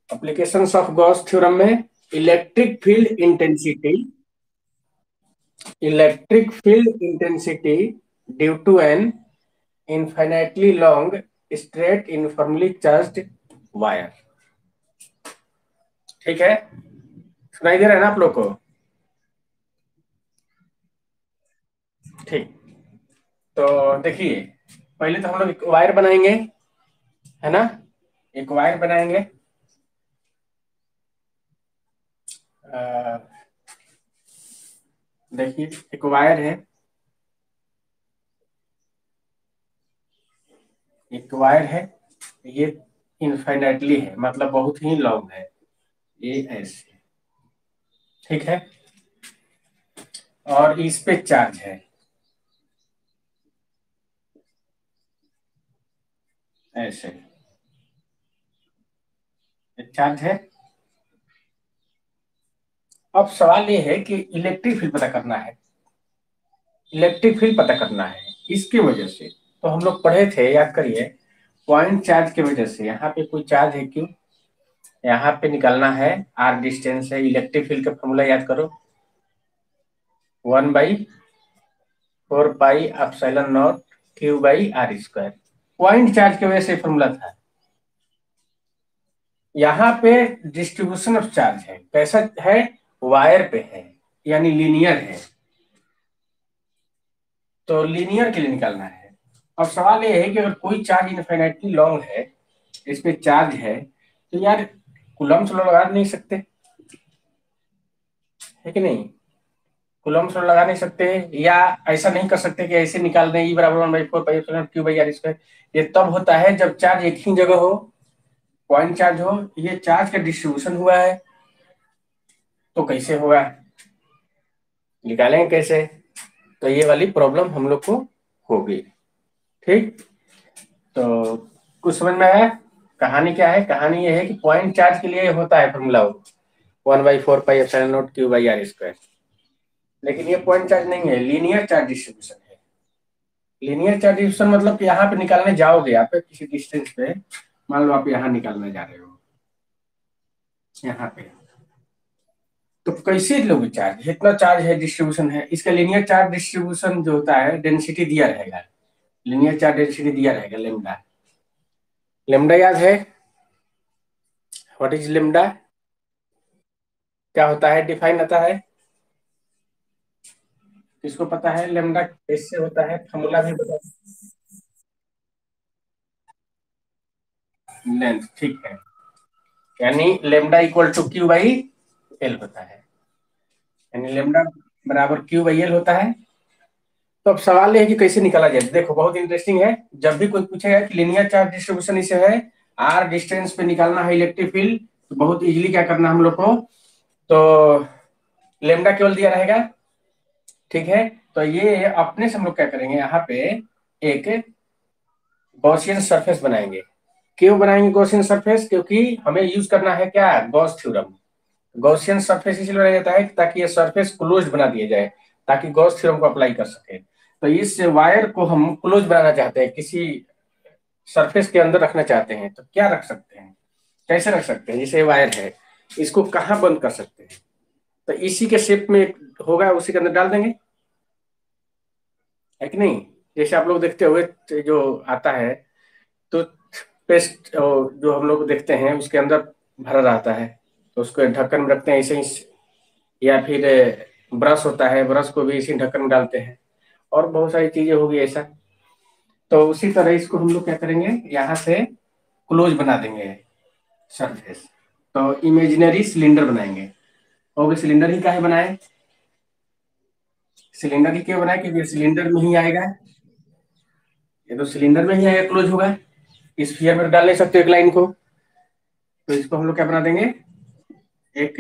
Applications of Gauss theorem में electric field intensity due to an infinitely long straight uniformly charged wire. ठीक है, सुनाई दे रहा है ना आप लोग को? ठीक, तो देखिए, पहले तो हम लोग एक वायर बनाएंगे, है ना? एक वायर बनाएंगे। देखिए, एक वायर है, एक वायर है, ये इनफाइनाइटली है, मतलब बहुत ही लॉन्ग है, ये ऐसे। ठीक है, और इस पे चार्ज है ऐसे, चार्ज है। अब सवाल ये है कि इलेक्ट्रिक फील्ड पता करना है, इलेक्ट्रिक फील्ड पता करना है। इसकी वजह से तो हम लोग पढ़े थे, याद करिए, पॉइंट चार्ज की वजह से यहाँ पे कोई चार्ज है क्यों, यहाँ पे निकालना है, आर डिस्टेंस है। इलेक्ट्रिक फील्ड का फॉर्मूला याद करो, 1/4 पाई epsilon not Q/r²। Point charge की वजह से फॉर्मूला था। यहाँ पे डिस्ट्रीब्यूशन ऑफ चार्ज है, कैसा है, वायर पे है, यानी लीनियर है, तो लीनियर के लिए निकालना है। अब सवाल ये है कि अगर कोई चार्ज इनफाइनाइटली लॉन्ग है, इस पे चार्ज है, तो यार कूलम्ब्स लॉ लगा नहीं सकते, है कि नहीं? कूलम्ब्स लॉ लगा नहीं सकते, या ऐसा नहीं कर सकते कि ऐसे निकाल दें, E = 1/4 पाई एप्सिलॉन Q/r²। ये तब होता है जब चार्ज एक ही जगह हो, पॉइंट चार्ज हो, ये चार्ज का डिस्ट्रीब्यूशन हुआ है। तो कैसे होगा, निकालेंगे कैसे? तो ये वाली प्रॉब्लम हम लोग को होगी। ठीक, तो कुछ समझ में आया? कहानी क्या है? कहानी ये है कि पॉइंट चार्ज के लिए होता है formula 1/4 pi epsilon not Q/r²। लेकिन ये पॉइंट चार्ज नहीं है, लीनियर चार्ज डिस्ट्रीब्यूशन है। लीनियर चार्ज डिस्ट्रीब्यूशन मतलब कि यहाँ पे निकालने जाओगे आप किसी डिस्टेंस पे, मान लो आप यहाँ निकालने जा रहे हो, यहाँ पे, तो कैसे लोगे चार्ज? इतना चार्ज है, डिस्ट्रीब्यूशन है, इसका लीनियर चार्ज डिस्ट्रीब्यूशन जो होता है, डेंसिटी दिया रहेगा, लीनियर चार्ज डेंसिटी दिया रहेगा, लेमडा। लेमडा याद है? What is lambda? क्या होता है, डिफाइन आता है? किसको पता है लेमडा कैसे होता है? फॉर्मूला भी बता। लेंथ, ठीक है, यानी लेमडा =Q/L होता है, यानी लेमडा बराबर Q/L होता है। तो अब सवाल ये है कि कैसे निकाला जाए। देखो, बहुत इंटरेस्टिंग है। जब भी कोई पूछेगा कि लीनियर चार्ज डिस्ट्रीब्यूशन इसे है, आर डिस्टेंस पे निकालना है इलेक्ट्रिक फील्ड, तो बहुत इजीली क्या करना हम लोग को, तो लेमडा केवल दिया रहेगा। ठीक है, तो ये अपने से हम लोग क्या करेंगे, यहाँ पे एक गॉसियन सरफेस बनाएंगे। क्यों बनाएंगे गॉसियन सरफेस? क्योंकि हमें यूज करना है क्या, गॉस थ्योरम। गॉसियन सरफेस इसलिए बनाया जाता है ताकि ये सरफेस क्लोज बना दिया जाए, ताकि गॉस थ्योरम को अप्लाई कर सके। तो इस वायर को हम क्लोज बनाना चाहते हैं, किसी सरफेस के अंदर रखना चाहते हैं, तो क्या रख सकते हैं, कैसे रख सकते हैं? जैसे वायर है, इसको कहाँ बंद कर सकते हैं? तो इसी के शेप में होगा, उसी के अंदर डाल देंगे, है कि नहीं? जैसे आप लोग देखते हुए जो आता है, तो पेस्ट जो हम लोग देखते हैं उसके अंदर भरा रहता है, तो उसको ढक्कन में रखते हैं ऐसे ही। या फिर ब्रश होता है, ब्रश को भी इसी ढक्कन में डालते हैं, और बहुत सारी चीजें होगी ऐसा। तो उसी तरह इसको हम लोग क्या करेंगे, यहाँ से क्लोज बना देंगे सरफेस। तो इमेजिनरी सिलेंडर बनाएंगे। और सिलेंडर ही काहे बनाए, सिलेंडर ही क्यों बनाए? क्योंकि सिलेंडर में ही आएगा, ये तो सिलेंडर में ही आएगा, क्लोज होगा। इस स्फीयर में डाल नहीं सकते एक लाइन को, तो इसको हम लोग क्या बना देंगे, एक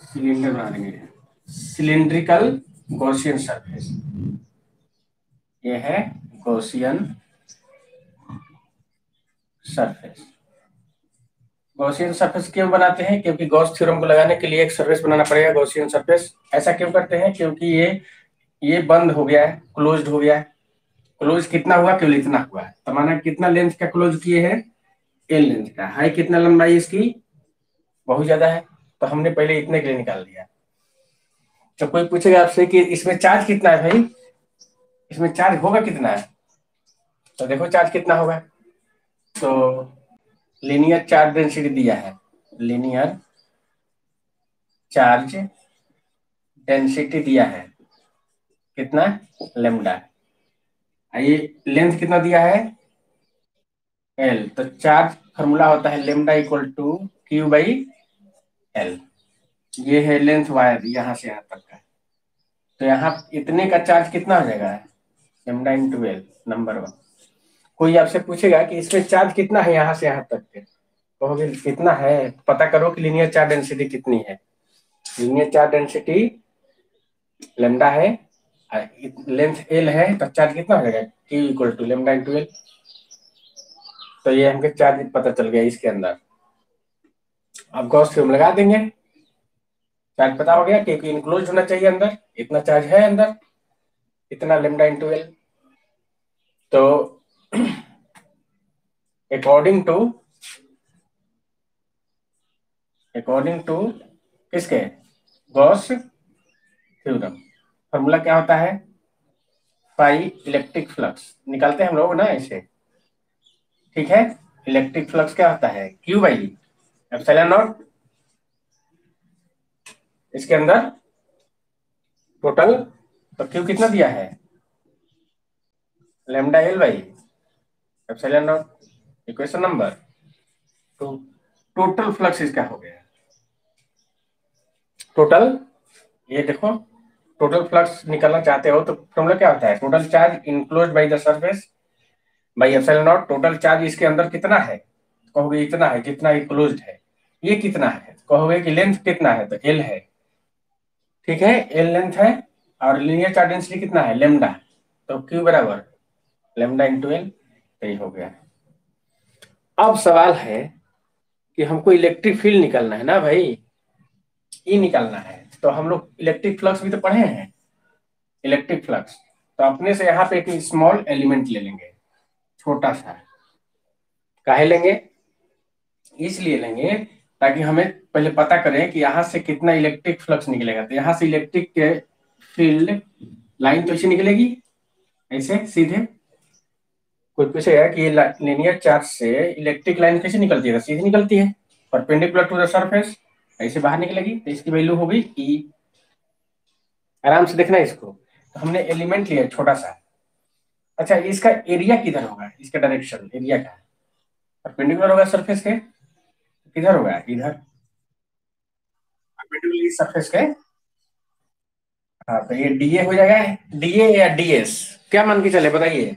सिलेंडर बना देंगे, सिलिंड्रिकल गॉसियन सरफेस। ये है गॉसियन सरफेस। गॉसियन सरफेस क्यों बनाते हैं? क्योंकि गॉस थ्योरम को लगाने के लिए एक सरफेस बनाना पड़ेगा, गॉसियन सरफेस। ऐसा क्यों करते हैं? क्योंकि ये बंद हो गया है, क्लोज्ड हो गया है, क्लोज कितना हुआ, केवल इतना हुआ है, तो माना कितना लेंथ का क्लोज किए हैं, एल लेंथ का। हाई कितना लंबाई इसकी, बहुत ज्यादा है, तो हमने पहले इतने के लिए निकाल लिया। तो कोई पूछेगा आपसे कि इसमें चार्ज कितना है भाई, इसमें चार्ज होगा कितना है, तो देखो चार्ज कितना होगा। तो लीनियर चार्ज डेंसिटी दिया है, लीनियर चार्ज डेंसिटी दिया है कितना, लेमडा। ये लेंथ कितना दिया है, एल। तो चार्ज फॉर्मूला होता है lambda equal to Q by L. ये है लेंथ वायर यहाँ से यहाँ तक का। तो यहाँ इतने का चार्ज कितना हो जाएगा, lambda into L, number one. कोई आपसे पूछेगा कि इसमें चार्ज कितना है यहाँ से यहाँ तक के, कहोगे कितना है, पता करो कि लीनियर चार्ज डेंसिटी कितनी है। लीनियर चार्ज डेंसिटी लेमडा है, लेंथ एल है, तो चार्ज कितना हो जाएगा, Q equal to lambda into L. तो ये हमको चार्ज पता चल गया इसके अंदर। अब गॉस थ्योरम लगा देंगे, चार्ज पता हो गया क्योंकि इनक्लोज होना चाहिए अंदर, इतना चार्ज है अंदर, इतना लेमडा इंटू एल। तो अकॉर्डिंग टू किसके, गॉस थ्योरम, फॉर्मूला क्या होता है, पाई इलेक्ट्रिक फ्लक्स निकालते हैं हम लोग ना ऐसे, ठीक है। इलेक्ट्रिक फ्लक्स क्या होता है, क्यू बाई एप्सिलॉन नॉट, इसके अंदर टोटल, तो क्यू कितना दिया है, lambda L by epsilon not, equation number two. Total flux इसका हो गया, टोटल, ये देखो टोटल फ्लक्स निकालना चाहते हो तो फॉर्मूला क्या होता है, total charge enclose by the surface by epsilon not. Total charge इसके अंदर कितना है, कहोगे इतना है जितना इनक्लोज्ड है। ये कितना है, कहोगे कि लेंथ कितना है, तो एल है, ठीक है, एल लेंथ है। और लीनियर चार्ज डेंसिटी कितना है, लेमडा, तो क्यू बराबर लेमडा इंटू एल, यही हो गया। अब सवाल है कि हमको इलेक्ट्रिक फील्ड निकालना है ना भाई, ई निकालना है। तो हम लोग इलेक्ट्रिक फ्लक्स भी तो पढ़े हैं, इलेक्ट्रिक फ्लक्स। तो अपने से यहाँ पे एक स्मॉल एलिमेंट ले लेंगे, छोटा सा। काहे लेंगे, इसलिए लेंगे ताकि हमें पहले पता करें कि यहाँ से कितना इलेक्ट्रिक फ्लक्स निकलेगा। तो यहाँ से इलेक्ट्रिक के फील्ड लाइन तो ऐसे निकलेगी, ऐसे सीधे। कोई पूछेगा कि ये लीनियर चार्ज से इलेक्ट्रिक लाइन कैसे निकलती है, सीधी निकलती है, परपेंडिकुलर टू द सरफेस, ऐसे बाहर निकलेगी। तो इसकी वैल्यू हो गई ई। आराम से देखना इसको। तो हमने एलिमेंट लिया छोटा सा। अच्छा, इसका एरिया किधर होगा, इसका डायरेक्शन एरिया का परपेंडिकुलर होगा सरफेस के, किधर होगा, इधर, परपेंडिकुलर सरफेस के। हाँ, तो ये डीए हो जाएगा, डीए या डीएस, क्या मान के चले बताइए,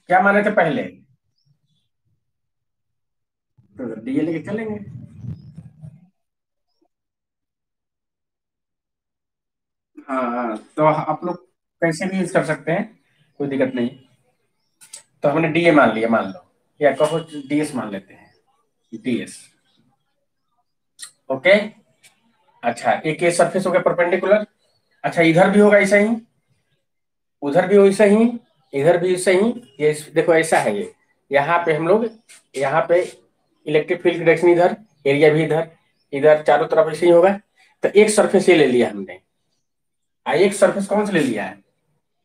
क्या माने थे पहले, तो डीए लेके चलेंगे। हाँ हाँ, तो आप लोग कैसे भी यूज कर सकते हैं, कोई दिक्कत नहीं। तो हमने डीए मान लिया, मान लो, या कहो डीएस मान लेते हैं, डीएस, ओके। अच्छा, एक ये सरफेस हो गया परपेंडिकुलर। अच्छा, इधर भी होगा ऐसा ही, उधर भी वैसा ही, इधर भी ऐसा ही। ये देखो ऐसा है, ये यहाँ पे हम लोग, यहाँ पे इलेक्ट्रिक फील्ड की डायरेक्शन इधर, एरिया भी इधर, इधर चारों तरफ ऐसे ही होगा। तो एक सरफेस ये ले लिया हमने, एक सरफेस कौन सा ले लिया है,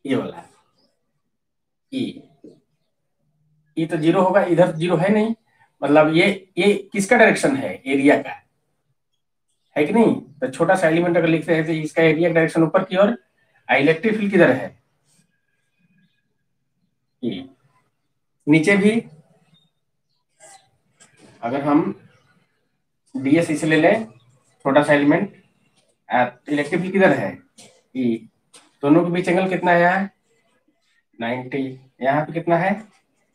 ये वाला, ई। ई तो जीरो होगा, इधर जीरो है नहीं, मतलब ये किसका डायरेक्शन है, एरिया का, है कि नहीं। तो छोटा सा एलिमेंट अगर लिखते हैं तो इसका एरिया डायरेक्शन ऊपर की ओर, इलेक्ट्रिक फील्ड किधर है, ये नीचे भी। अगर हम डीएस इसे ले लें, छोटा सा एलिमेंट, इलेक्ट्रिक फील्ड किधर है, ई। दोनों के बीच एंगल कितना है यहाँ, 90। यहाँ पे कितना है,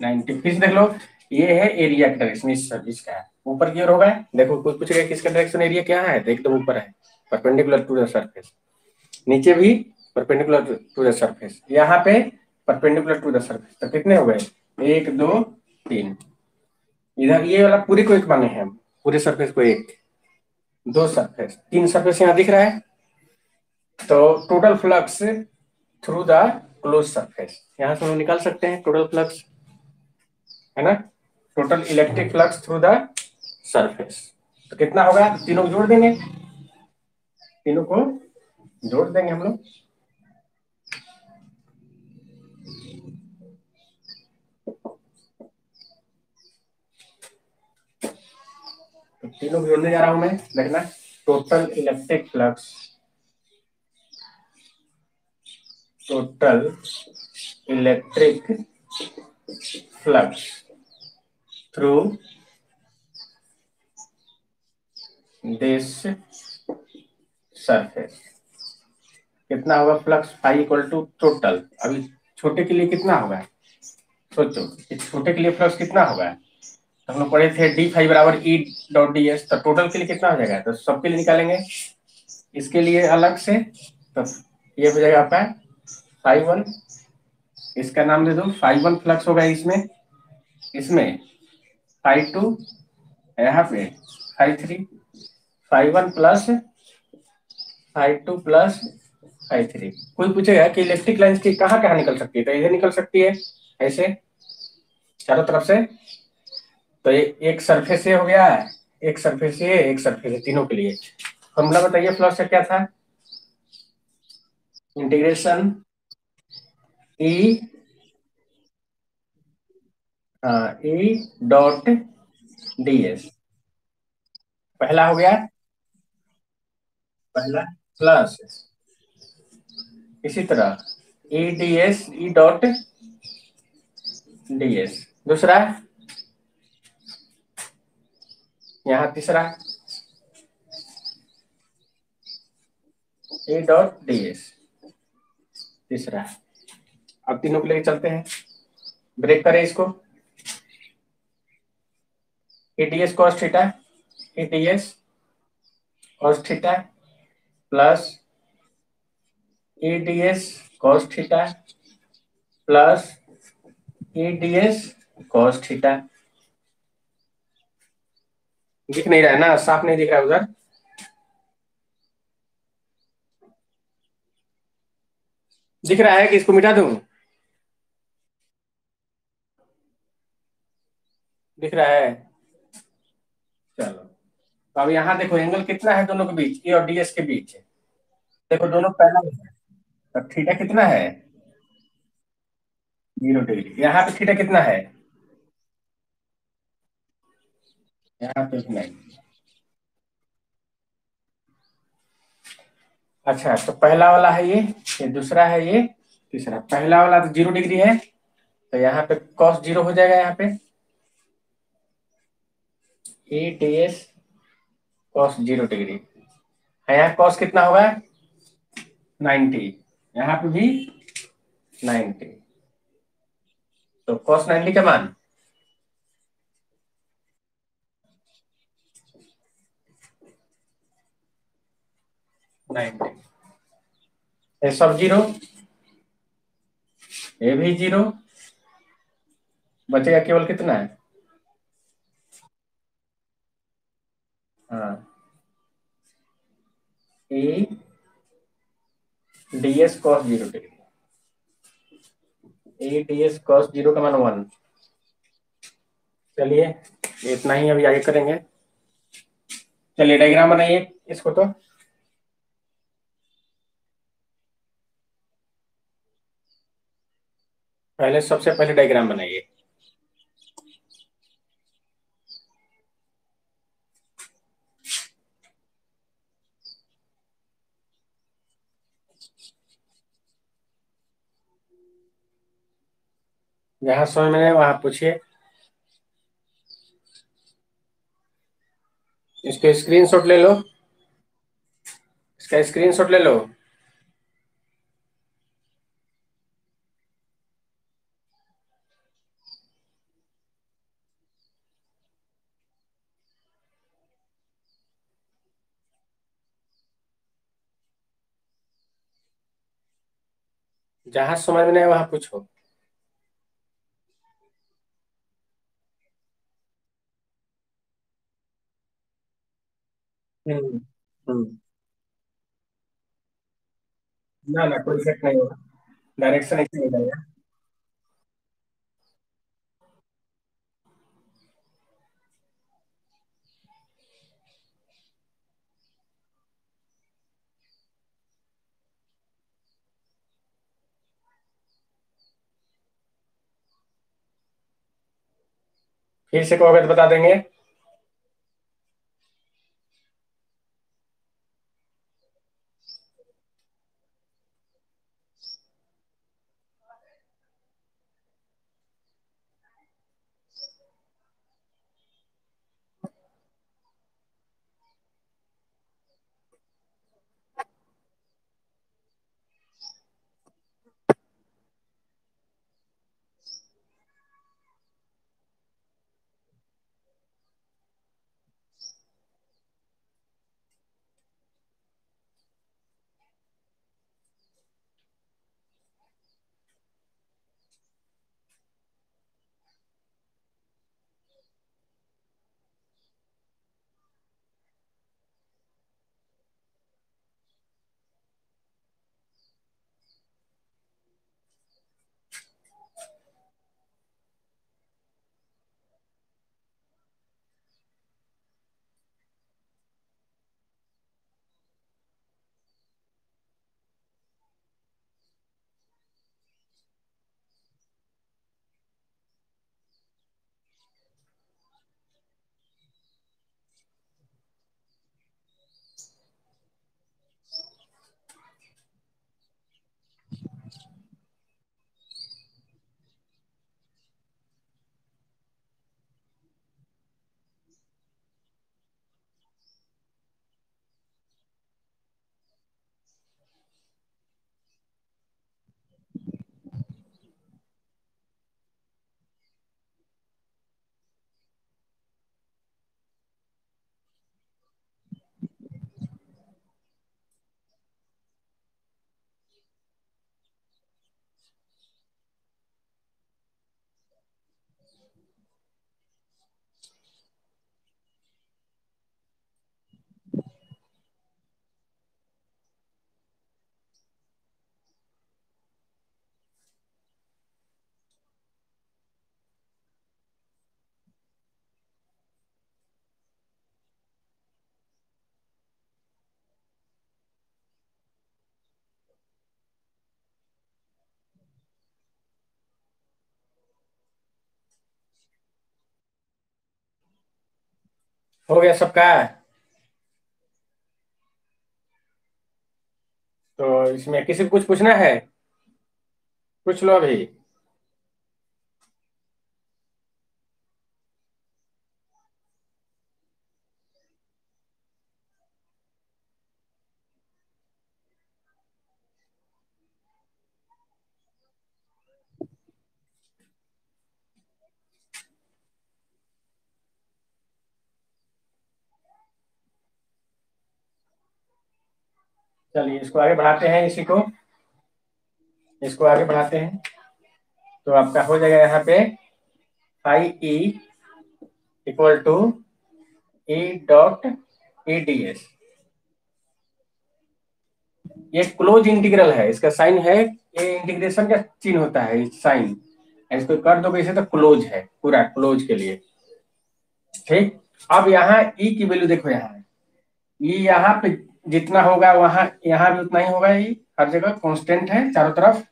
90। फिर से देख लो, ये है एरिया का डायरेक्शन, इसका ऊपर की ओर होगा। देखो कुछ पूछेगा किसका डायरेक्शन एरिया क्या है, तो एकदम ऊपर है, परपेंडिकुलर टू द सरफेस। नीचे भी परपेंडिकुलर टू द सरफेस, यहाँ पे परपेंडिकुलर टू द सरफेस। तो कितने हो गए, 1 2 3। इधर ये वाला पूरी को एक माने हैं हम, पूरे सरफेस को एक, दो सरफेस, तीन सरफेस यहाँ दिख रहा है। तो total flux through the close surface, यहां से हम निकाल सकते हैं टोटल फ्लक्स, है ना, total electric flux through the surface. तो कितना होगा, तीनों को जोड़ देंगे, तीनों को जोड़ देंगे हम लोग। तो तीनों को जोड़ने जा रहा हूं मैं, देखना, total electric flux, total electric flux through this surface, कितना होगा flux phi equal to total. अभी छोटे के लिए कितना होगा, सोचो, इस छोटे के लिए फ्लक्स कितना होगा, तो हम लोग पढ़े थे डी फाई बराबर ई डॉट डी एस, तो टोटल के लिए कितना हो जाएगा, तो सबके लिए निकालेंगे, इसके लिए अलग से, तो ये हो जाएगा आपका फाई वन, इसका नाम दे दो फाई वन फ्लक्स होगा इसमें, इसमें फाई टू, यहाँ पे phi three, phi one plus phi two plus phi three. कोई पूछेगा कि इलेक्ट्रिक लाइन की कहाँ कहाँ निकल सकती है, तो इधर निकल सकती है ऐसे चारों तरफ से। तो एक सरफेस ये हो गया, एक सरफेस ये, एक सरफेस ये, तीनों के लिए। फॉर्मूला बताइए फ्लक्स का क्या था, इंटीग्रेशन ई, ई डॉट डी एस, पहला हो गया, पहला प्लस, इसी तरह ई D S, E dot D S, दूसरा, यहाँ तीसरा ए डॉट डी एस, तीसरा। अब तीनों को लेके चलते हैं, ब्रेक करें इसको, A D S cos theta, A D S cos theta plus A D S cos theta plus A D S cos theta. दिख नहीं रहा है ना, साफ नहीं दिख रहा है उधर, दिख रहा है कि इसको मिटा दूं, दिख रहा है, चलो। तो अब यहाँ देखो एंगल कितना है दोनों के बीच, ए और डी एस के बीच, देखो दोनों पैरेलल है, तो थीटा कितना है, 0 डिग्री। यहाँ पे थीटा कितना है, यहाँ पे नहीं। अच्छा, तो पहला वाला है ये दूसरा है ये तीसरा, पहला वाला तो 0 डिग्री है, तो यहाँ पे कॉस जीरो हो जाएगा, यहाँ पे A D S cos 0 degree है, यहाँ कॉस कितना होगा 90, यहाँ पे भी 90, तो कॉस 90 का मान 90, ये सब जीरो, ये भी जीरो, बचेगा केवल कितना है, हाँ, A D S cos 0 degree, A D S cos zero का मान 1। चलिए इतना ही अभी आगे करेंगे, चलिए डायग्राम बनाइए इसको, तो पहले सबसे पहले डायग्राम बनाइए, जहां समझ में आए वहां पूछिए, इसके स्क्रीनशॉट ले लो, इसका स्क्रीनशॉट ले लो। जहां समझ में नहीं आए वहां पूछो। हम्म हम्म, ना ना कोई इफेक्ट नहीं होगा, डायरेक्शन ऐसे हो जाएगा। फिर से कहोगे तो बता देंगे। हो गया सबका? तो इसमें किसी को कुछ पूछना है? पूछ लो अभी। चलिए इसको आगे बढ़ाते हैं, इसी को, इसको आगे बढ़ाते हैं। तो आपका हो जाएगा यहाँ पे I E equal to E dot E D S. ये क्लोज इंटीग्रल है, इसका साइन है, ये इंटीग्रेशन का चिन्ह होता है साइन। इसको कर दोगे इसे तो क्लोज है, पूरा क्लोज के लिए। ठीक। अब यहाँ ई की वैल्यू देखो, यहाँ ई यहाँ पे जितना होगा वहां यहाँ भी उतना ही होगा। ई हर जगह कांस्टेंट है चारों तरफ,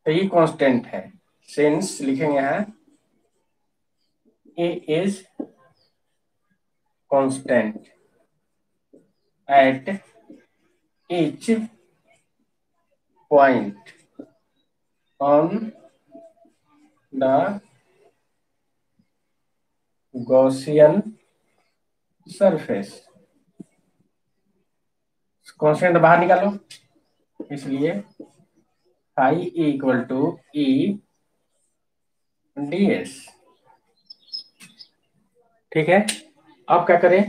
तो ये कांस्टेंट है। सिंस लिखेंगे यहाँ A is constant at each point on the Gaussian surface। Constant बाहर निकालो, इसलिए I equal to E D S. ठीक है। अब क्या करें?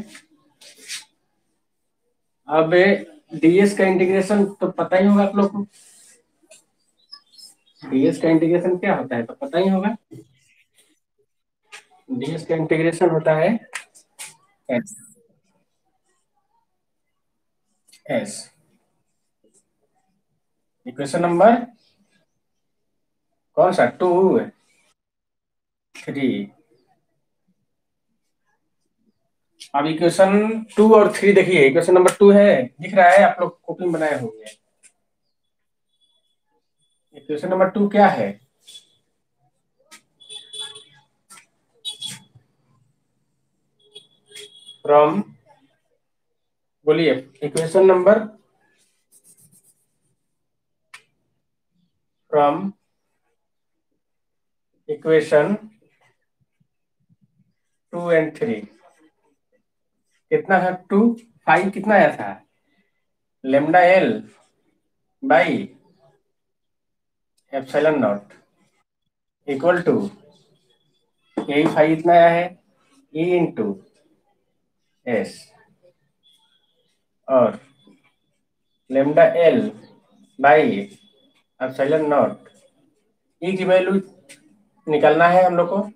अब डीएस का इंटीग्रेशन तो पता ही होगा आप लोग को। डीएस का इंटीग्रेशन क्या होता है तो पता ही होगा। डीएस का इंटीग्रेशन होता है एस। एस इक्वेशन नंबर कौन सा टू? थ्री? अब इक्वेशन टू और थ्री देखिए, इक्वेशन नंबर टू है, दिख रहा है, आप लोग कॉपी में बनाए होंगे। इक्वेशन नंबर टू क्या है? फ्रॉम, बोलिए, equation number from equation two and three कितना था? टू फाइव कितना आया था? Lambda L by epsilon not equal to, यही फाइव इतना आया है, ई इंटू एस, और lambda L by epsilon not. E की वैल्यू निकालना है हम लोग को।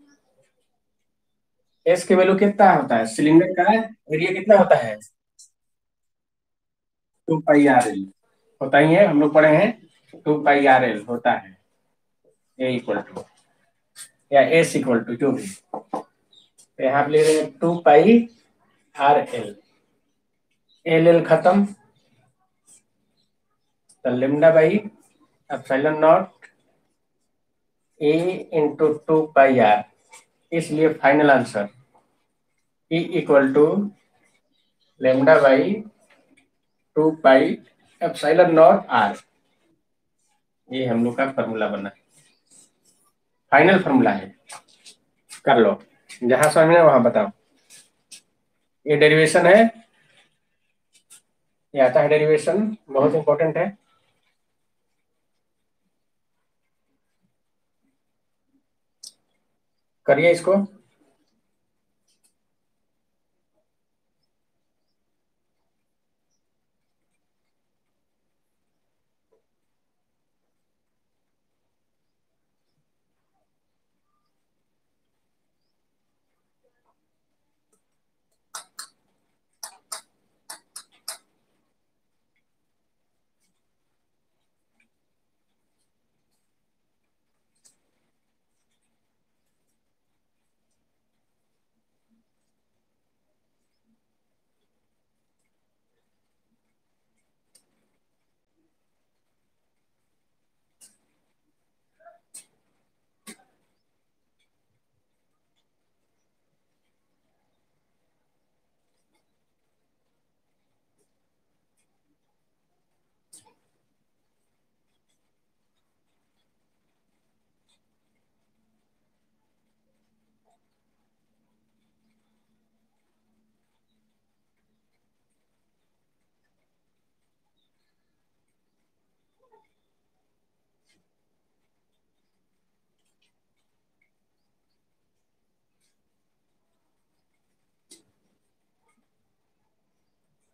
एस की वैल्यू कितना होता है? सिलेंडर का एरिया कितना होता है? टू पाई आर एल होता ही है, हम लोग पढ़े हैं। टू पाई आर एल होता है, ए इक्वल टू या एस इक्वल टू जो भी। तो यहाँ पे ले रहे हैं two pi R L, L L खत्म, तो lambda by epsilon not A into two pi R, इसलिए final answer E equal to lambda by two pi epsilon not R. ये हम लोग का फॉर्मूला बना है, फाइनल फॉर्मूला है। कर लो, जहां समझ में वहां बताओ। ये डेरिवेशन है, ये आता है डेरिवेशन, बहुत इंपॉर्टेंट है। करिए इसको।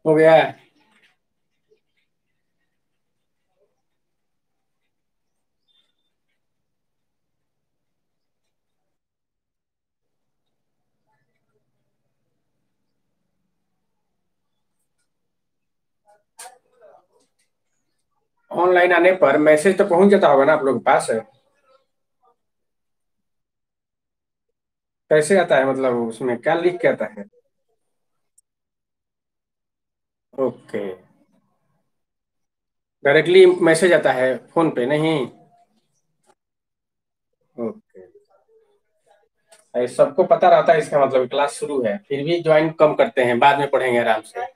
हो गया। ऑनलाइन आने पर मैसेज तो पहुंच जाता होगा ना आप लोग के पास? कैसे आता है, मतलब उसमें क्या लिख के आता है? ओके, डायरेक्टली मैसेज आता है फोन पे नहीं? ओके, ये सबको पता रहता है, इसका मतलब क्लास शुरू है, फिर भी ज्वाइन कम करते हैं, बाद में पढ़ेंगे आराम से।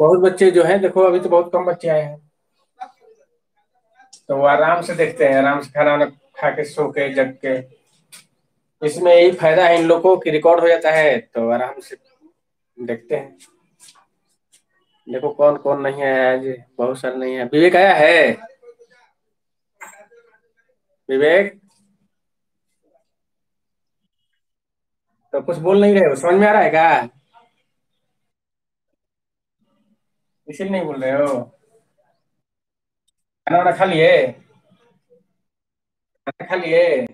बहुत बच्चे जो है, देखो अभी तो बहुत कम बच्चे आए हैं, तो वो आराम से देखते हैं, आराम से खाना वाना खा के, सो के, जग के। इसमें यही फायदा है इन लोगों को कि रिकॉर्ड हो जाता है, तो आराम से देखते हैं। देखो कौन कौन नहीं आया आज, बहुत सारे नहीं है। विवेक आया है? विवेक, तो कुछ बोल नहीं रहे हो, समझ में आ रहा है क्या? इसीलिए नहीं बोल रहे हो? खाना वाना खा लिए? खाना खा लिए?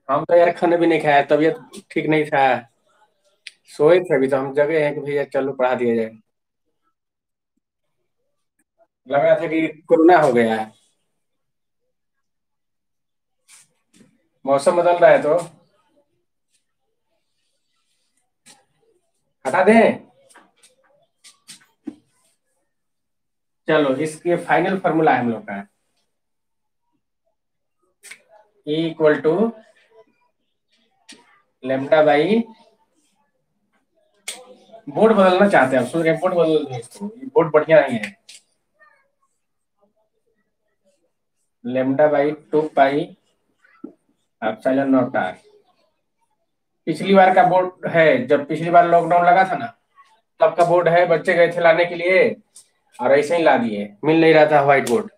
हम तो यार खाने भी नहीं खाया, तबीयत ठीक नहीं था, सोए थे, अभी तो हम जगे हैं कि भैया चलो पढ़ा दिया जाए। लग रहा था कि कोरोना हो गया है। मौसम बदल रहा है तो हटा दें। चलो इसके फाइनल फॉर्मूला है हम लोग का, E equal to lambda by, board बदलना चाहते हैं, सोच रहे बोर्ड बदल दें इसको, ये बोर्ड बढ़िया नहीं है। Lambda by 2 pi epsilon not R. पिछली बार का बोर्ड है, जब पिछली बार लॉकडाउन लगा था ना, तब का बोर्ड है, बच्चे गए थे लाने के लिए और ऐसे ही ला दिए, मिल नहीं रहा था व्हाइट बोर्ड।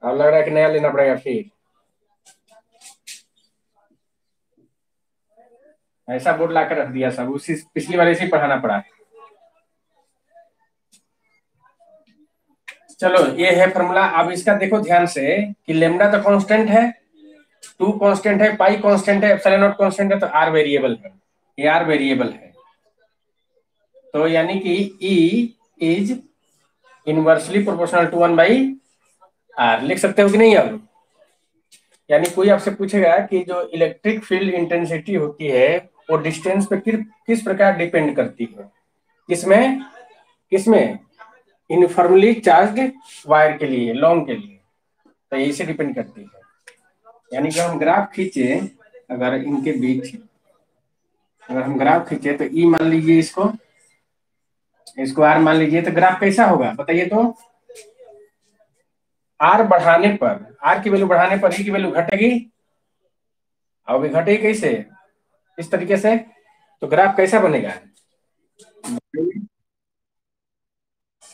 अब लग रहा है कि नया लेना पड़ेगा फिर। ऐसा बोर्ड ला कर रख दिया सब, उसी पिछली बार ऐसे ही पढ़ाना पड़ा। चलो ये है फॉर्मूला। अब इसका देखो ध्यान से कि लेमडा तो कांस्टेंट है, 2 कांस्टेंट है, पाई कांस्टेंट है, एप्सिलॉन नॉट कांस्टेंट है, तो आर वेरिएबल है, ये आर वेरिएबल है। तो यानी कि E is inversely proportional to 1/r, लिख सकते हो कि नहीं अब? यानी कोई आपसे पूछेगा कि जो इलेक्ट्रिक फील्ड इंटेंसिटी होती है वो डिस्टेंस पे किस प्रकार डिपेंड करती है, किसमें किसमें? यूनिफॉर्मली चार्ज्ड वायर के लिए, लॉन्ग के लिए, तो यही से डिपेंड करती है। यानी कि हम ग्राफ खींचे, अगर इनके बीच अगर हम ग्राफ खींचे तो ई मान लीजिए, इसको इसको आर मान लीजिए, तो ग्राफ कैसा होगा बताइए तो? आर बढ़ाने पर, आर की वैल्यू बढ़ाने पर ई की वैल्यू घटेगी, और भी घटेगी कैसे? इस तरीके से। तो ग्राफ कैसा बनेगा?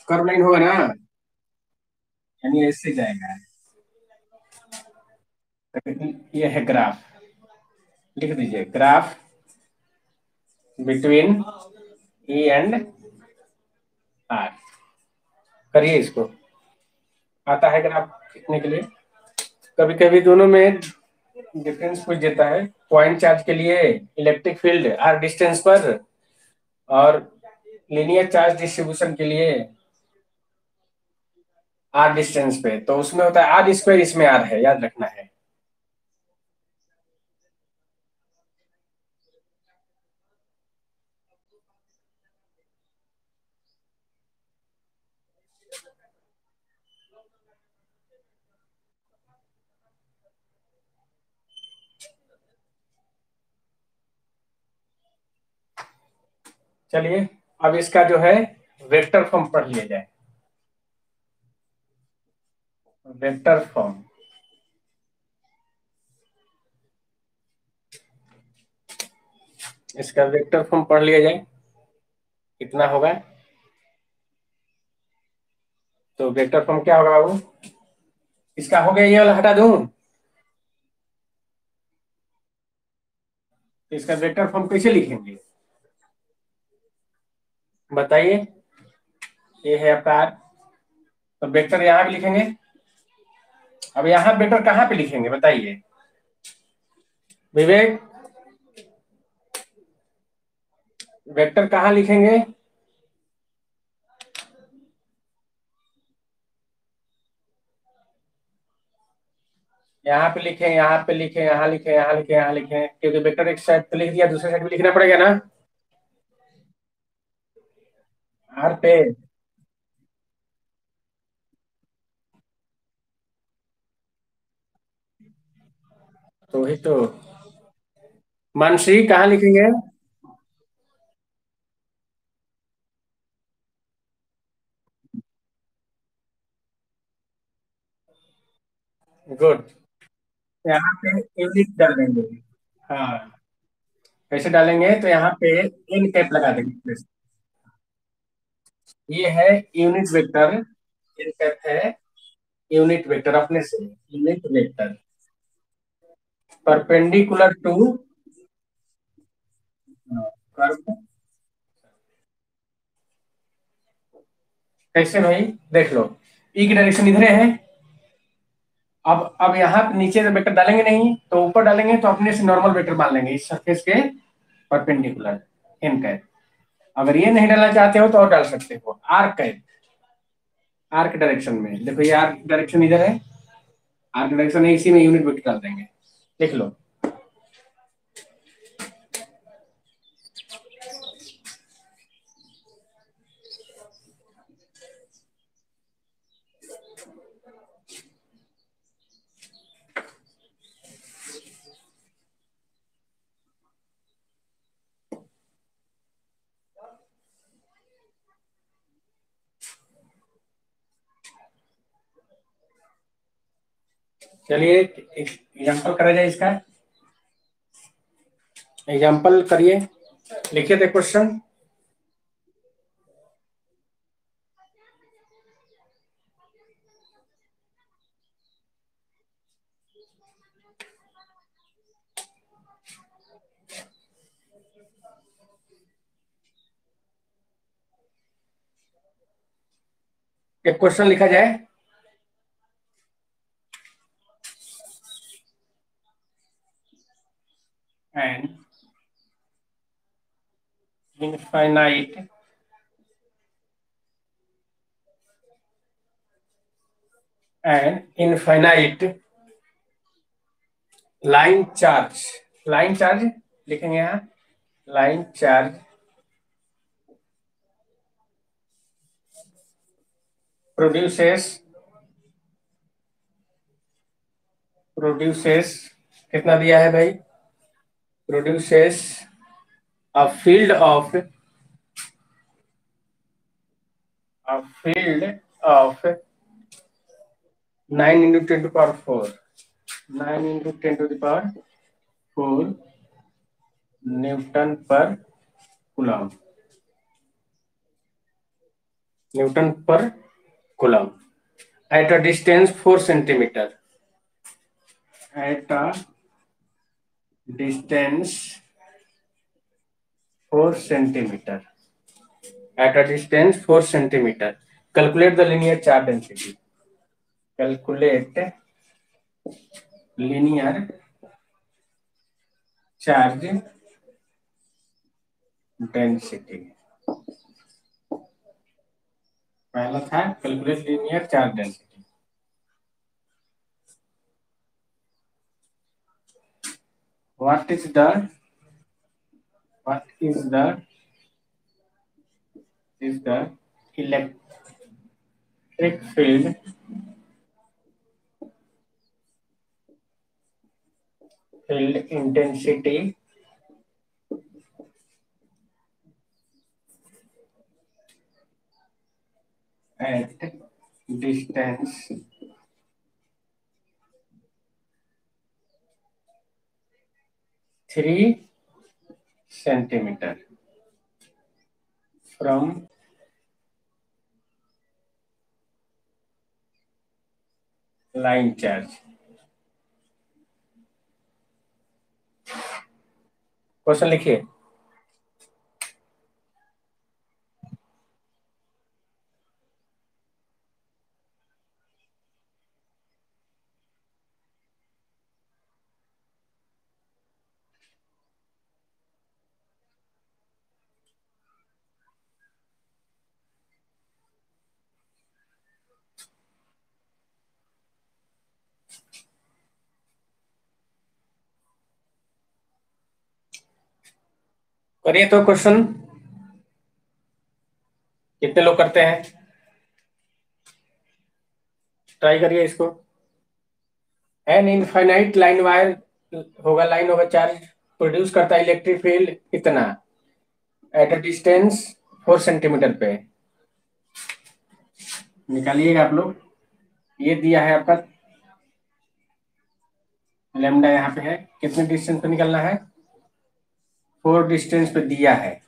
कर्व लाइन होगा ना, यानी ऐसे जाएगा। तो ये है ग्राफ, लिख दीजिए graph between E and R. करिए इसको, आता है ग्राफ खींचने के लिए। कभी कभी दोनों में डिफरेंस पूछ देता है, पॉइंट चार्ज के लिए इलेक्ट्रिक फील्ड आर डिस्टेंस पर, और लीनियर चार्ज डिस्ट्रीब्यूशन के लिए आर डिस्टेंस पे, तो उसमें होता है आर स्क्वायर, इसमें आर है, याद रखना है। चलिए अब इसका जो है वेक्टर फॉर्म पढ़ लिया जाए। वेक्टर फॉर्म, इसका वेक्टर फॉर्म पढ़ लिया जाए, कितना होगा? तो वेक्टर फॉर्म क्या होगा बाबू? इसका हो गया, ये वाला हटा दूं, तो इसका वेक्टर फॉर्म कैसे लिखेंगे बताइए? ये है आपका आर, तो वेक्टर यहाँ भी लिखेंगे। अब यहाँ वेक्टर कहाँ पे लिखेंगे बताइए विवेक? वेक्टर कहाँ लिखेंगे? यहाँ पे लिखे, यहाँ पे लिखे, यहाँ लिखे, यहाँ लिखे, यहाँ लिखे, क्योंकि वेक्टर एक साइड पे लिख दिया, दूसरे साइड भी लिखना पड़ेगा ना। आर पे, तो वही तो। मानसी कहाँ लिखेंगे? गुड। यहाँ पे यूनिट डालेंगे। हाँ, कैसे डालेंगे? तो यहाँ पे एन कैप लगा देंगे। ये है यूनिट वेक्टर, एन कैप है यूनिट वेक्टर, अपने से unit vector perpendicular to curve. कैसे भाई? देख लो, ई की डायरेक्शन इधर है। अब यहाँ पे नीचे वेक्टर डालेंगे नहीं, तो ऊपर डालेंगे तो अपने से नॉर्मल वेक्टर मान लेंगे इस सरफेस के परपेंडिकुलर, एन कैप। अगर ये नहीं डालना चाहते हो तो और डाल सकते हो आर कैप। आर्क डायरेक्शन में देखो, ये आर्क डायरेक्शन इधर है, आर्क डायरेक्शन है, इसी में यूनिट वेक्टर डाल देंगे, लिख लो। चलिए एग्जाम्पल करा जाए इसका, एग्जाम्पल करिए, लिखिए थे क्वेश्चन। एक क्वेश्चन लिखा जाए। An infinite infinite line charge, line charge लिखेंगे यहाँ, लाइन चार्ज प्रोड्यूसेस प्रोड्यूसेस कितना दिया है भाई, produces a field of a field of 9 into 10 to the power 4, 9 into 10 to the power 4 Newton पर कूलम, न्यूटन पर coulomb at a distance 4 centimetre, at a distance 4 centimetre, at a distance 4 centimetre, calculate the linear charge density, calculate linear charge density, पहला था calculate linear charge density. What is the electric field intensity at distance 3 centimeter from line charge। Question लिखिए। करिए तो question, कितने लोग करते हैं, try करिए इसको। एन इनफाइनाइट लाइन वायर होगा, लाइन होगा चार्ज, प्रोड्यूस करता है इलेक्ट्रिक फील्ड कितना, एट अ डिस्टेंस 4 सेंटीमीटर पे, निकालिएगा आप लोग। ये दिया है आपका लेमडा, यहाँ पे है, कितने डिस्टेंस पे निकलना है, 4 डिस्टेंस पे दिया है।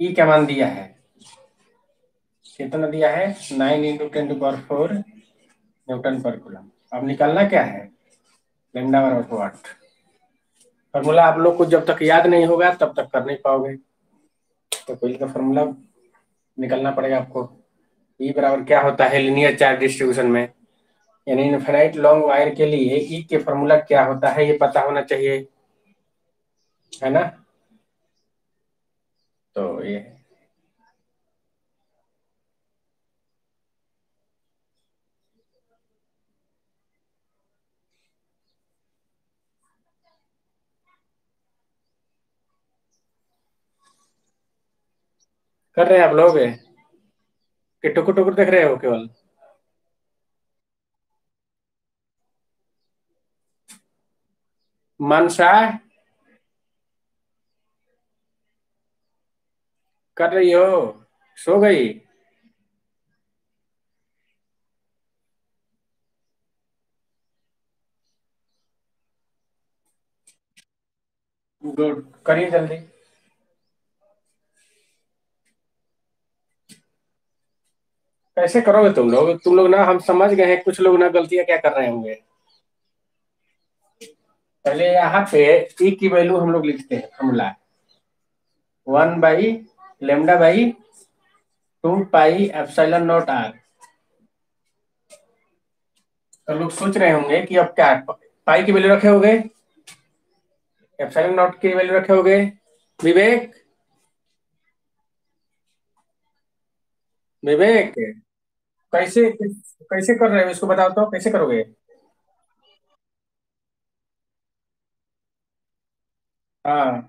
ई क्या मान दिया है, कितना दिया है, 9 इंटू 10⁴ न्यूटन पर कूलम। अब निकालना क्या है, लेमडा बराबर वाट। फॉर्मूला आप लोग को जब तक याद नहीं होगा तब तक कर नहीं पाओगे, तो कोई का फॉर्मूला निकलना पड़ेगा आपको। ई बराबर क्या होता है लीनियर चार्ज डिस्ट्रीब्यूशन में, यानी इनफिनाइट लॉन्ग वायर के लिए ई के फॉर्मूला क्या होता है ये पता होना चाहिए, है ना। तो ये कर रहे हैं आप लोग कि टुकुर टुकुर देख रहे हो केवल? मनसा कर रही हो? सो गई? गुड, करिए जल्दी। कैसे करोगे तुम लोग ना, हम समझ गए हैं कुछ लोग ना गलतियां क्या कर रहे होंगे। पहले यहाँ पे ई की वैल्यू हम लोग लिखते हैं, formula 1/λ/2 pi epsilon not R. तो लोग सोच रहे होंगे कि अब क्या पाई की वैल्यू रखे होगे, एप्सिलॉन नॉट की वैल्यू रखे होगे। विवेक, विवेक, कैसे कैसे कर रहे हो इसको बताओ तो, कैसे करोगे? हाँ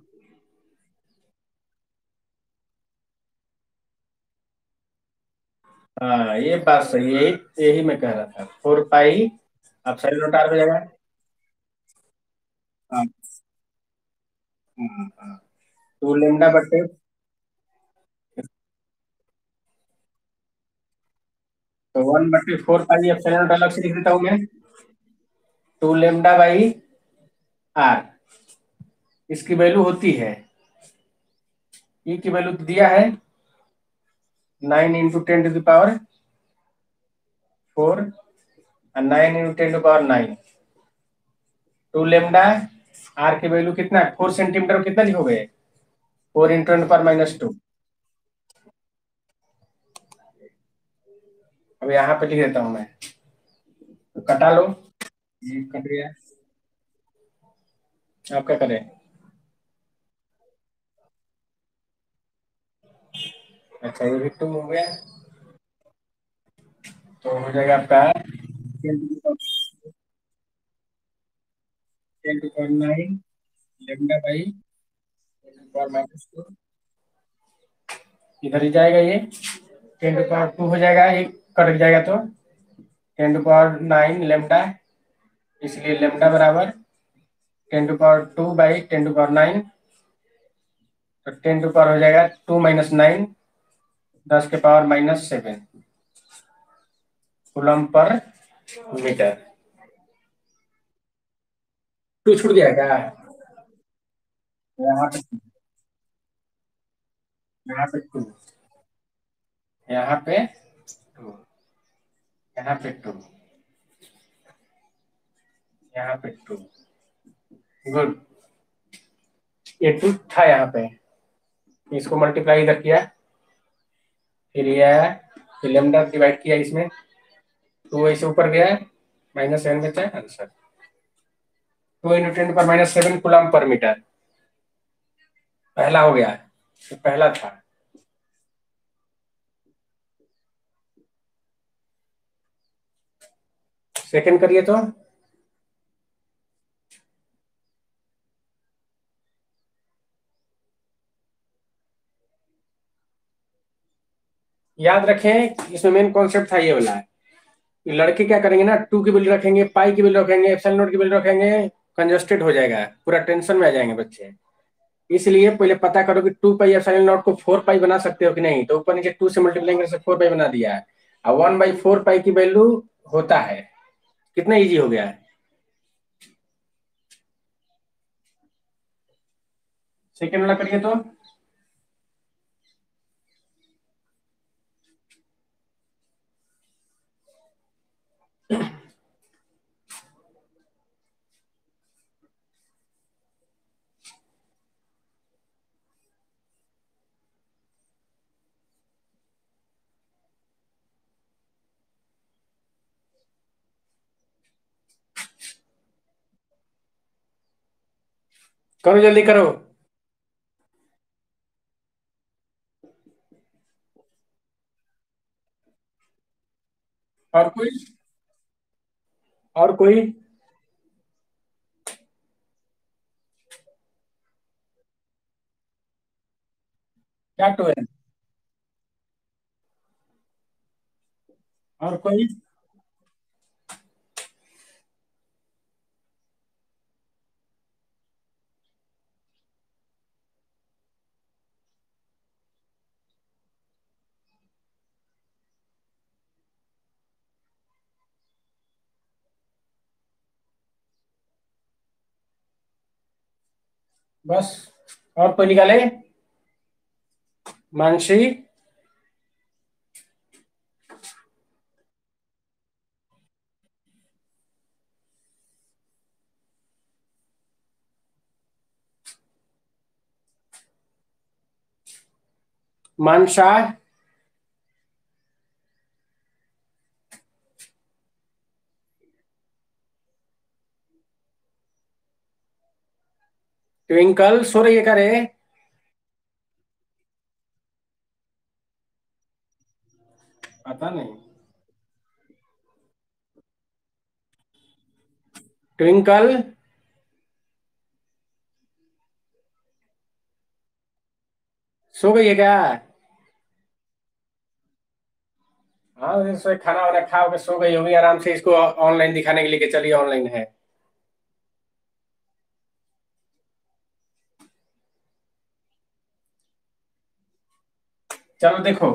हाँ, ये बात सही है, यही यही मैं कह रहा था। 4 पाई एप्सिलॉन नॉट आर हो जाएगा। हाँ हाँ हाँ। 2 λ/, तो 1/4 पाई एप्सिलॉन नॉट अलग से लिख देता हूँ मैं। 2 λ/r, इसकी वैल्यू होती है, ई की वैल्यू दिया है 9 × 10⁴ और 9 × 10⁹। 2 λ, आर की वैल्यू कितना है, 4 सेंटीमीटर, कितना लिखोगे? 4 × 10⁻²। अब यहाँ पे लिख देता हूँ मैं, तो कटा लो। ये कट गया। आप क्या करें? अच्छा, ये भी 2 हो गया, तो हो जाएगा आपका 10⁹ λ/10⁻²। इधर ही जाएगा ये, 10⁻² हो जाएगा, ये कट जाएगा तो 10⁹ इसलिए लेमडा बराबर 10⁻²/10⁹। तो 10 हो जाएगा 2 - 9, 10⁻⁻7 कूलम पर मीटर। 2 छूट गया क्या? यहाँ पे, यहाँ पे 2, यहाँ पे 2, यहाँ पे 2, यहाँ पे 2। गुड। ये 2 था यहाँ पे, इसको मल्टीप्लाई इधर किया, फिर ये आया, फिर लेमडा डिवाइड किया इसमें, 2 ऐसे ऊपर गया, -7 बचा आंसर। 2 × 10⁻⁷ कूलम पर मीटर, पहला हो गया, तो पहला था। सेकंड करिए तो। याद रखें, इसमें मेन कॉन्सेप्ट था ये वाला, ये लड़के क्या करेंगे ना, 2 की वैल्यू रखेंगे, पाई की वैल्यू रखेंगे, एप्सिलॉन नॉट की वैल्यू रखेंगे, कंजस्टेड हो जाएगा, पूरा टेंशन में आ जाएंगे बच्चे। इसलिए पहले पता करो कि 2 पाई एप्सिलॉन नॉट को 4 पाई बना सकते हो कि नहीं, तो ऊपर नीचे 2 से मल्टीप्लाई करने से 4 पाई बना दिया है। और 1/4 पाई की वैल्यू होता है, कितना इजी हो गया है। सेकेंड वाला करिए तो। करो जल्दी करो। और कोई? और कोई? क्या 2 है? और कोई? बस? और कोई निकाले? मानसी? मानसा? ट्विंकल सो रही है क्या रे? पता नहीं। ट्विंकल? सो गई है क्या? हाँ, सो खाना वाना खा के सो गई होगी आराम से, इसको ऑनलाइन दिखाने के लिए कि चलिए ऑनलाइन है। चलो देखो,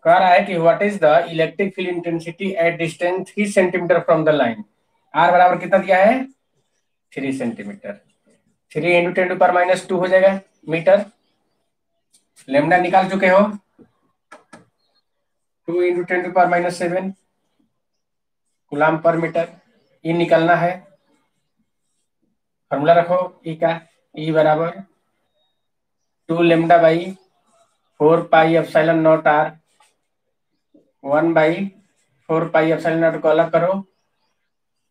कह रहा है कि what is the electric field intensity at distance 3 centimetre from the line. R बराबर कितना दिया है? 3 सेंटीमीटर। 3 × 10⁻² हो जाएगा मीटर। लेमडा निकाल चुके हो? 2 × 10⁻⁷ कूलाम पर मीटर। ई निकालना है। फॉर्मूला रखो ई का। ई बराबर 2 λ/4 πε0 r 1/4 πε0 को अलग करो।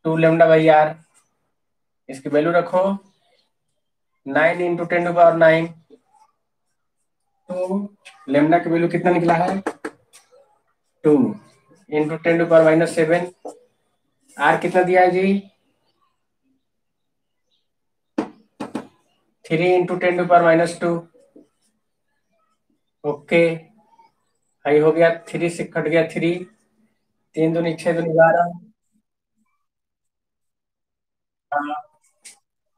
2 λ/r। इसकी वैल्यू रखो 9 × 10⁻⁹। तो लेमडा की वैल्यू कितना निकला है? 2 × 10⁻⁷। आर कितना दिया है जी? 3 × 10⁻²। ओके। हाई हो गया, 3 से कट गया 3। 3 × 2 = 6 × 2 = 12।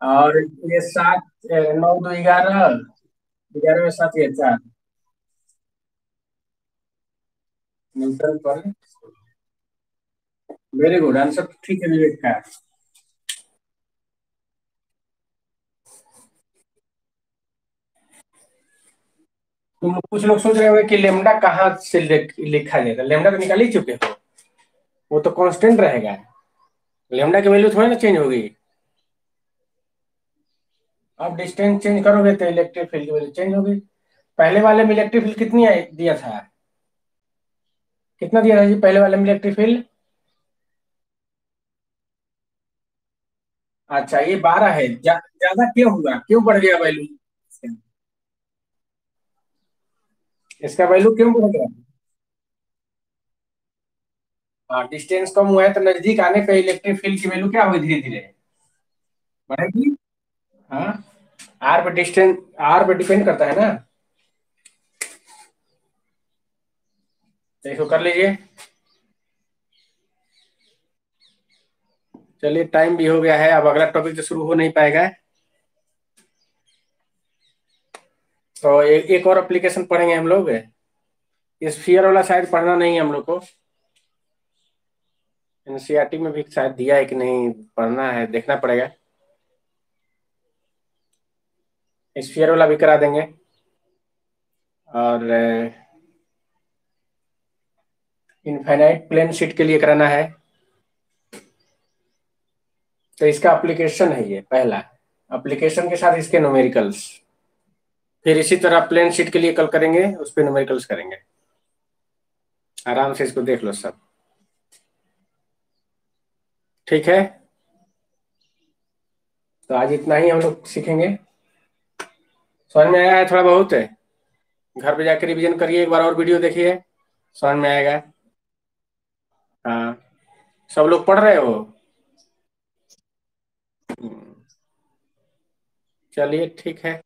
और ये 7, 9 × 2 = 11। 11 में 7 ये 4 न्यूटन पर। वेरी गुड आंसर, ठीक है विवेक का। तुम कुछ लोग सोच रहे होंगे कि लेमडा कहाँ से लिखा जाएगा, लेमडा तो निकाल ही चुके हो। वो तो कांस्टेंट रहेगा। लेमडा की वैल्यू थोड़ी ना चेंज होगी। अब डिस्टेंस चेंज करोगे तो इलेक्ट्रिक फील्ड की वैल्यू चेंज होगी। पहले वाले में इलेक्ट्रिक फील्ड कितनी दिया था? कितना दिया था जी पहले वाले में इलेक्ट्रिक फील्ड? अच्छा, ये 12 है। ज्यादा क्यों हुआ, क्यों बढ़ गया वैल्यू? इसका वैल्यू क्यों बढ़ गया? हाँ, डिस्टेंस कम हुआ है तो नजदीक आने पे इलेक्ट्रिक फील्ड की वैल्यू क्या होगी, धीरे धीरे बढ़ेगी। हाँ, आर पे डिस्टेंस, आर पे डिपेंड करता है ना। तो इसको कर लीजिए। चलिए टाइम भी हो गया है, अब अगला टॉपिक तो शुरू हो नहीं पाएगा। तो एक और एप्लीकेशन पढ़ेंगे हम लोग। स्फीयर वाला शायद पढ़ना नहीं है हम लोग को। एनसीईआरटी में भी शायद दिया है कि नहीं, पढ़ना है, देखना पड़ेगा। स्फीयर वाला भी करा देंगे। और इनफाइनाइट प्लेन शीट के लिए कराना है। तो इसका एप्लीकेशन है ये पहला। एप्लीकेशन के साथ इसके न्यूमेरिकल्स। फिर इसी तरह प्लेन शीट के लिए कल करेंगे, उस पर न्यूमेरिकल्स करेंगे। आराम से इसको देख लो सब। ठीक है, तो आज इतना ही हम लोग सीखेंगे। समझ में आया है थोड़ा बहुत है? घर पे जाकर रिवीजन करिए, एक बार और वीडियो देखिए, समझ में आएगा। हाँ, सब लोग पढ़ रहे हो? हम्म, चलिए ठीक है।